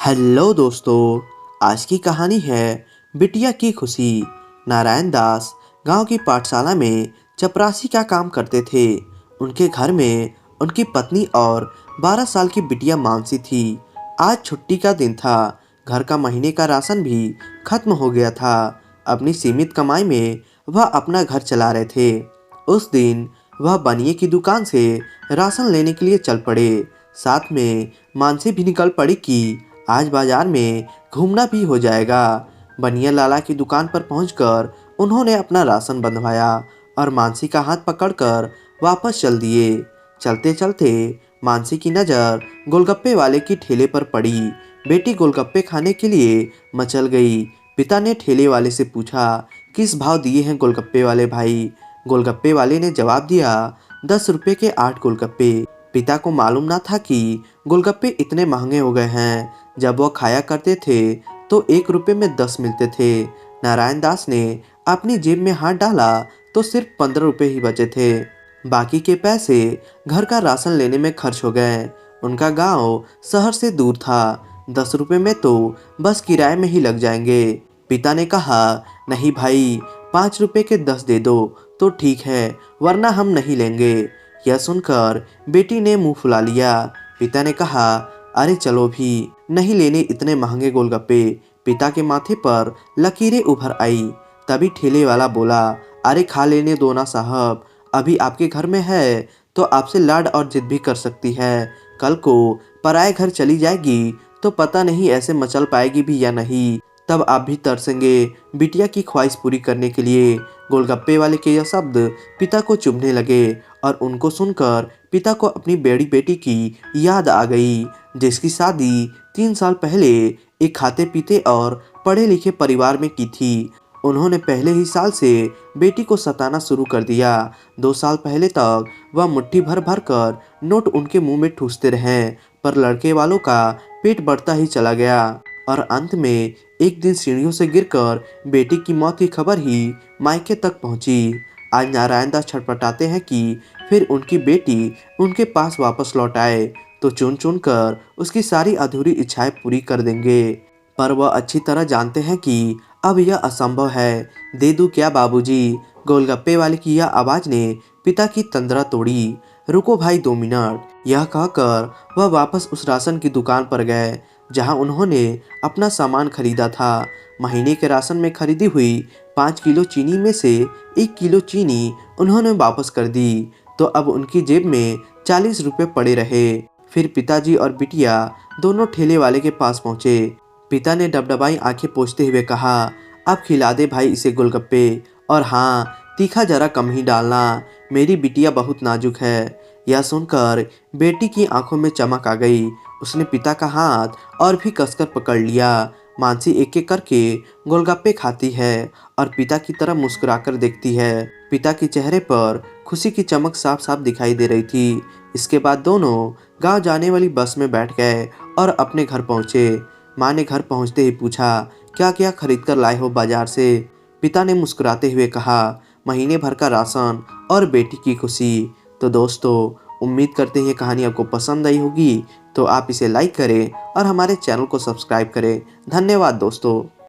Hello दोस्तों। आज की कहानी है बिटिया की खुशी। नारायण दास गांव की पाठशाला में चपरासी का काम करते थे। उनके घर में उनकी पत्नी और 12 साल की बिटिया मानसी थी। आज छुट्टी का दिन था। घर का महीने का राशन भी खत्म हो गया था। अपनी सीमित कमाई में वह अपना घर चला रहे थे। उस दिन वह बनिए की दुकान से राशन लेने के लिए चल पड़े। साथ में मानसी भी निकल पड़ी कि आज बाजार में घूमना भी हो जाएगा। बनिया लाला की दुकान पर पहुंचकर उन्होंने अपना राशन बंधवाया और मानसी का हाथ पकड़कर वापस चल दिए। चलते चलते मानसी की नज़र गोलगप्पे वाले की ठेले पर पड़ी। बेटी गोलगप्पे खाने के लिए मचल गई। पिता ने ठेले वाले से पूछा, किस भाव दिए हैं गोलगप्पे वाले भाई? गोलगप्पे वाले ने जवाब दिया, 10 रुपये के 8 गोलगप्पे। पिता को मालूम ना था कि गोलगप्पे इतने महंगे हो गए हैं। जब वो खाया करते थे तो 1 रुपये में 10 मिलते थे। नारायण दास ने अपनी जेब में हाथ डाला तो सिर्फ 15 रुपये ही बचे थे। बाकी के पैसे घर का राशन लेने में खर्च हो गए। उनका गांव शहर से दूर था। 10 रुपये में तो बस किराए में ही लग जाएंगे। पिता ने कहा, नहीं भाई, 5 रुपये के 10 दे दो तो ठीक है, वरना हम नहीं लेंगे। यह सुनकर बेटी ने मुंह फुला लिया। पिता ने कहा, अरे चलो भी, नहीं लेने इतने महंगे गोलगप्पे। पिता के माथे पर लकीरें उभर आई। तभी ठेले वाला बोला, अरे खा लेने दो ना साहब, अभी आपके घर में है तो आपसे लाड और जिद भी कर सकती है। कल को पराए घर चली जाएगी तो पता नहीं ऐसे मचल पाएगी भी या नहीं। तब आप भी तरसेंगे बिटिया की ख्वाहिश पूरी करने के लिए। गोलगप्पे वाले के यह शब्द पिता को चुभने लगे और उनको सुनकर पिता को अपनी बड़ी बेटी की याद आ गई, जिसकी शादी 3 साल पहले एक खाते पीते और पढ़े लिखे परिवार में की थी। उन्होंने पहले ही साल से बेटी को सताना शुरू कर दिया। 2 साल पहले तक वह मुट्ठी भर भर कर नोट उनके मुंह में ठूसते रहे, पर लड़के वालों का पेट बढ़ता ही चला गया और अंत में एक दिन सीढ़ियों से गिरकर बेटी की मौत की खबर ही मायके तक पहुंची। आज नारायण दास छटपटाते हैं कि फिर उनकी बेटी उनके पास वापस लौट आए तो चुन चुन कर उसकी सारी अधूरी इच्छाएं पूरी कर देंगे। पर वह अच्छी तरह जानते हैं कि अब यह असंभव है। दे दूं क्या बाबूजी? गोलगप्पे वाले की यह आवाज ने पिता की तंद्रा तोड़ी। रुको भाई 2 मिनट, यह कहकर वह वापस उस राशन की दुकान पर गए जहां उन्होंने अपना सामान खरीदा था। महीने के राशन में खरीदी हुई 5 किलो चीनी में से 1 किलो चीनी उन्होंने वापस कर दी तो अब उनकी जेब में 40 रुपये पड़े रहे। फिर पिताजी और बिटिया दोनों ठेले वाले के पास पहुंचे। पिता ने डबडबाई आंखें पोंछते हुए कहा, अब खिला दे भाई इसे गोलगप्पे, और हाँ, तीखा जरा कम ही डालना, मेरी बिटिया बहुत नाजुक है। यह सुनकर बेटी की आंखों में चमक आ गई। उसने पिता का हाथ और भी कसकर पकड़ लिया। मानसी एक एक करके गोलगप्पे खाती है और पिता की तरफ मुस्कुराकर देखती है। पिता के चेहरे पर खुशी की चमक साफ साफ दिखाई दे रही थी। इसके बाद दोनों गांव जाने वाली बस में बैठ गए और अपने घर पहुंचे। माँ ने घर पहुंचते ही पूछा, क्या क्या खरीद कर लाए हो बाजार से? पिता ने मुस्कुराते हुए कहा, महीने भर का राशन और बेटी की खुशी। तो दोस्तों, उम्मीद करते हैं कहानी आपको पसंद आई होगी, तो आप इसे लाइक करें और हमारे चैनल को सब्सक्राइब करें। धन्यवाद दोस्तों।